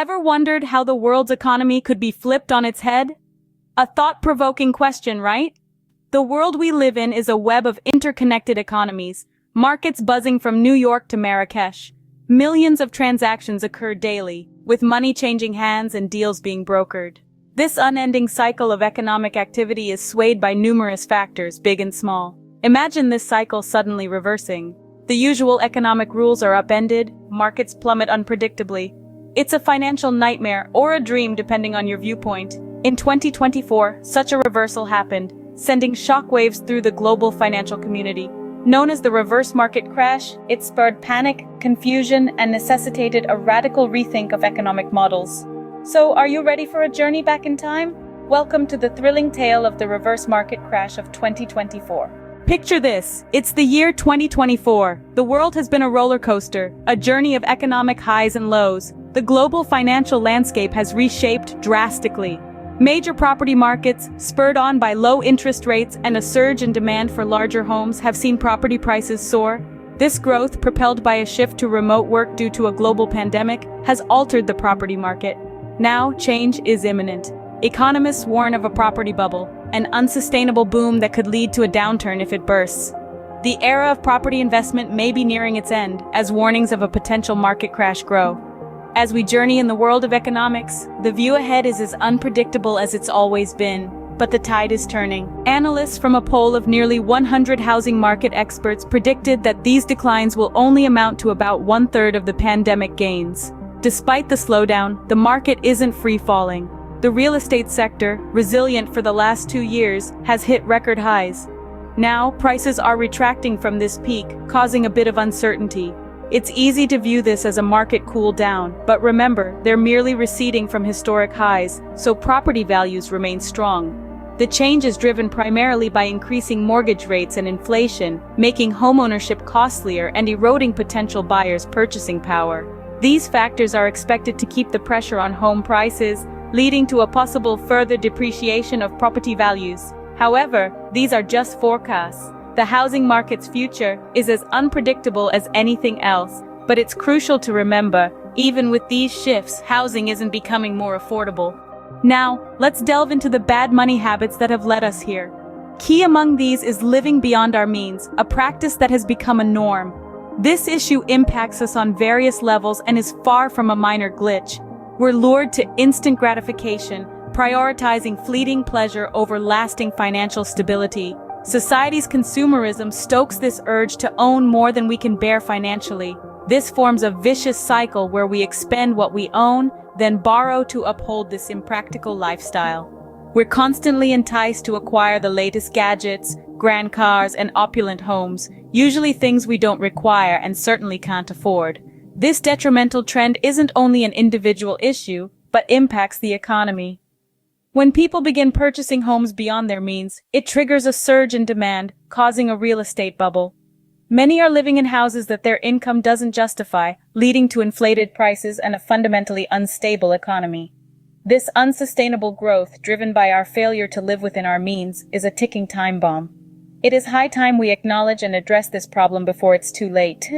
Ever wondered how the world's economy could be flipped on its head? A thought-provoking question, right? The world we live in is a web of interconnected economies, markets buzzing from New York to Marrakesh. Millions of transactions occur daily, with money changing hands and deals being brokered. This unending cycle of economic activity is swayed by numerous factors, big and small. Imagine this cycle suddenly reversing. The usual economic rules are upended, markets plummet unpredictably. It's a financial nightmare or a dream depending on your viewpoint. In 2024, such a reversal happened, sending shockwaves through the global financial community. Known as the reverse market crash, it spurred panic, confusion, and necessitated a radical rethink of economic models. So, are you ready for a journey back in time? Welcome to the thrilling tale of the reverse market crash of 2024. Picture this, it's the year 2024. The world has been a roller coaster, a journey of economic highs and lows. The global financial landscape has reshaped drastically. Major property markets, spurred on by low interest rates and a surge in demand for larger homes, have seen property prices soar. This growth, propelled by a shift to remote work due to a global pandemic, has altered the property market. Now, change is imminent. Economists warn of a property bubble, an unsustainable boom that could lead to a downturn if it bursts. The era of property investment may be nearing its end, as warnings of a potential market crash grow. As we journey in the world of economics, the view ahead is as unpredictable as it's always been, but the tide is turning. Analysts from a poll of nearly 100 housing market experts predicted that these declines will only amount to about one-third of the pandemic gains. Despite the slowdown, the market isn't free-falling. The real estate sector, resilient for the last 2 years, has hit record highs. Now, prices are retracting from this peak, causing a bit of uncertainty. It's easy to view this as a market cool down, but remember, they're merely receding from historic highs, so property values remain strong. The change is driven primarily by increasing mortgage rates and inflation, making homeownership costlier and eroding potential buyers' purchasing power. These factors are expected to keep the pressure on home prices, leading to a possible further depreciation of property values. However, these are just forecasts. The housing market's future is as unpredictable as anything else, but it's crucial to remember, even with these shifts, housing isn't becoming more affordable. Now, let's delve into the bad money habits that have led us here. Key among these is living beyond our means, a practice that has become a norm. This issue impacts us on various levels and is far from a minor glitch. We're lured to instant gratification, prioritizing fleeting pleasure over lasting financial stability. Society's consumerism stokes this urge to own more than we can bear financially. This forms a vicious cycle where we expend what we own, then borrow to uphold this impractical lifestyle. We're constantly enticed to acquire the latest gadgets, grand cars, and opulent homes, usually things we don't require and certainly can't afford. This detrimental trend isn't only an individual issue, but impacts the economy. When people begin purchasing homes beyond their means, it triggers a surge in demand, causing a real estate bubble. Many are living in houses that their income doesn't justify, leading to inflated prices and a fundamentally unstable economy. This unsustainable growth, driven by our failure to live within our means, is a ticking time bomb. It is high time we acknowledge and address this problem before it's too late.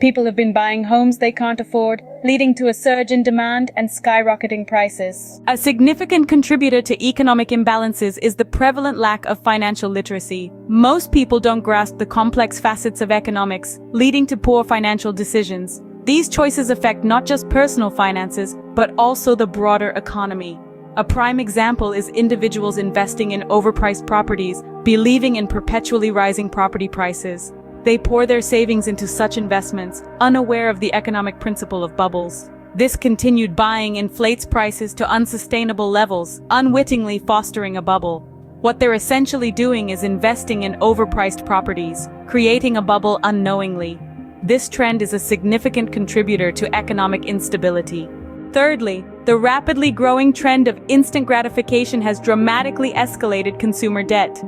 People have been buying homes they can't afford, leading to a surge in demand and skyrocketing prices. A significant contributor to economic imbalances is the prevalent lack of financial literacy. Most people don't grasp the complex facets of economics, leading to poor financial decisions. These choices affect not just personal finances, but also the broader economy. A prime example is individuals investing in overpriced properties, believing in perpetually rising property prices. They pour their savings into such investments, unaware of the economic principle of bubbles. This continued buying inflates prices to unsustainable levels, unwittingly fostering a bubble. What they're essentially doing is investing in overpriced properties, creating a bubble unknowingly. This trend is a significant contributor to economic instability. Thirdly, the rapidly growing trend of instant gratification has dramatically escalated consumer debt.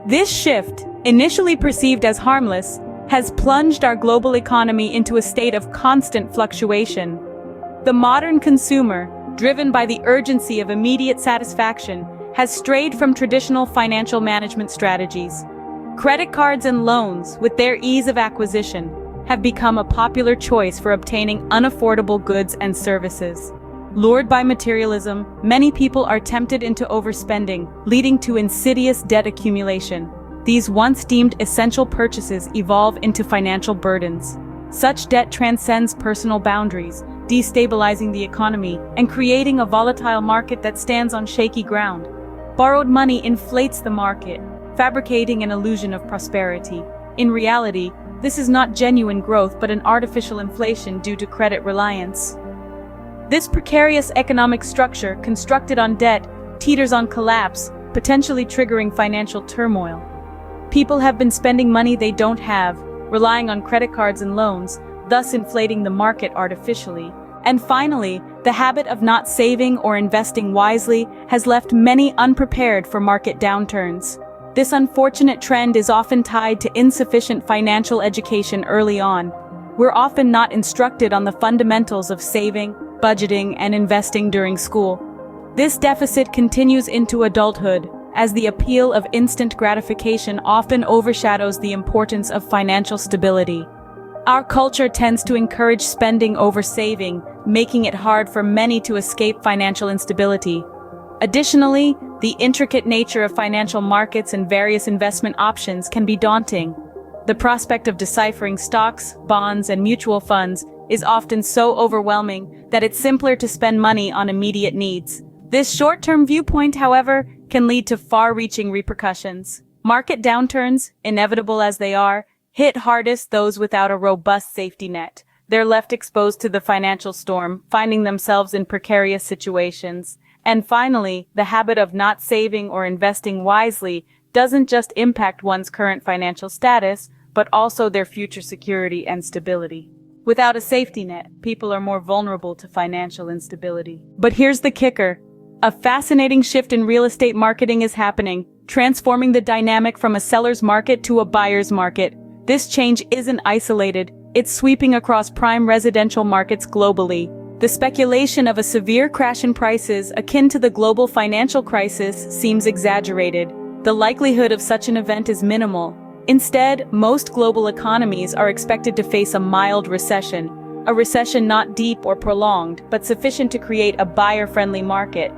This shift, initially perceived as harmless, has plunged our global economy into a state of constant fluctuation. The modern consumer, driven by the urgency of immediate satisfaction, has strayed from traditional financial management strategies. Credit cards and loans, with their ease of acquisition, have become a popular choice for obtaining unaffordable goods and services. Lured by materialism, many people are tempted into overspending, leading to insidious debt accumulation. These once deemed essential purchases evolve into financial burdens. Such debt transcends personal boundaries, destabilizing the economy and creating a volatile market that stands on shaky ground. Borrowed money inflates the market, fabricating an illusion of prosperity. In reality, this is not genuine growth but an artificial inflation due to credit reliance. This precarious economic structure, constructed on debt, teeters on collapse, potentially triggering financial turmoil. People have been spending money they don't have, relying on credit cards and loans, thus inflating the market artificially. And finally, the habit of not saving or investing wisely has left many unprepared for market downturns. This unfortunate trend is often tied to insufficient financial education early on. We're often not instructed on the fundamentals of saving, budgeting, and investing during school. This deficit continues into adulthood, as the appeal of instant gratification often overshadows the importance of financial stability. Our culture tends to encourage spending over saving, making it hard for many to escape financial instability. Additionally, the intricate nature of financial markets and various investment options can be daunting. The prospect of deciphering stocks, bonds, and mutual funds is often so overwhelming that it's simpler to spend money on immediate needs. This short-term viewpoint, however, can lead to far-reaching repercussions. Market downturns, inevitable as they are, hit hardest those without a robust safety net. They're left exposed to the financial storm, finding themselves in precarious situations. And finally, the habit of not saving or investing wisely doesn't just impact one's current financial status, but also their future security and stability. Without a safety net, people are more vulnerable to financial instability. But here's the kicker. A fascinating shift in real estate marketing is happening, transforming the dynamic from a seller's market to a buyer's market. This change isn't isolated, it's sweeping across prime residential markets globally. The speculation of a severe crash in prices akin to the global financial crisis seems exaggerated. The likelihood of such an event is minimal. Instead, most global economies are expected to face a mild recession. A recession not deep or prolonged, but sufficient to create a buyer-friendly market.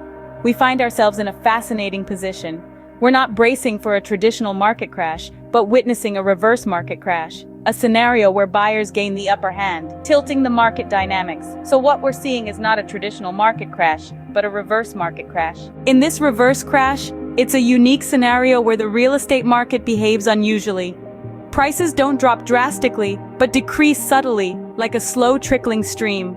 We find ourselves in a fascinating position. We're not bracing for a traditional market crash, but witnessing a reverse market crash, a scenario where buyers gain the upper hand, tilting the market dynamics. So what we're seeing is not a traditional market crash, but a reverse market crash. In this reverse crash, it's a unique scenario where the real estate market behaves unusually. Prices don't drop drastically, but decrease subtly, like a slow trickling stream.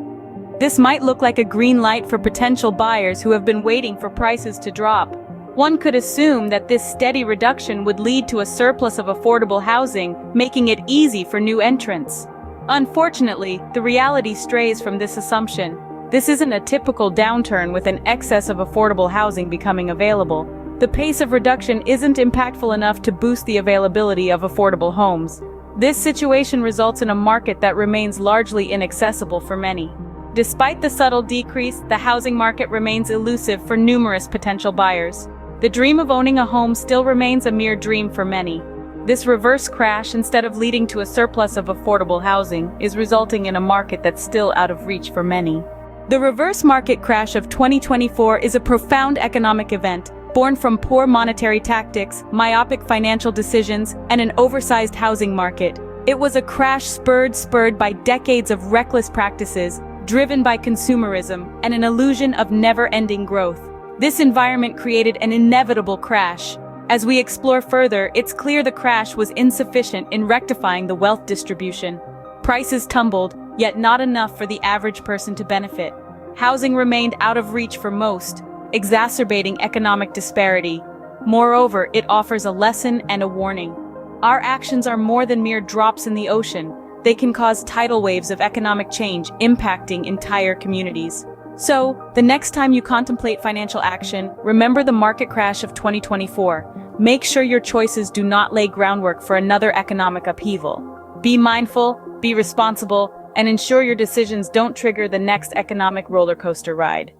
This might look like a green light for potential buyers who have been waiting for prices to drop. One could assume that this steady reduction would lead to a surplus of affordable housing, making it easy for new entrants. Unfortunately, the reality strays from this assumption. This isn't a typical downturn with an excess of affordable housing becoming available. The pace of reduction isn't impactful enough to boost the availability of affordable homes. This situation results in a market that remains largely inaccessible for many. Despite the subtle decrease, the housing market remains elusive for numerous potential buyers. The dream of owning a home still remains a mere dream for many. This reverse crash, instead of leading to a surplus of affordable housing, is resulting in a market that's still out of reach for many. The reverse market crash of 2024 is a profound economic event, born from poor monetary tactics, myopic financial decisions, and an oversized housing market. It was a crash spurred by decades of reckless practices, driven by consumerism and an illusion of never-ending growth. This environment created an inevitable crash. As we explore further, it's clear the crash was insufficient in rectifying the wealth distribution. Prices tumbled, yet not enough for the average person to benefit. Housing remained out of reach for most, exacerbating economic disparity. Moreover, it offers a lesson and a warning. Our actions are more than mere drops in the ocean. They can cause tidal waves of economic change, impacting entire communities. So, the next time you contemplate financial action, remember the market crash of 2024. Make sure your choices do not lay groundwork for another economic upheaval. Be mindful, be responsible, and ensure your decisions don't trigger the next economic roller coaster ride.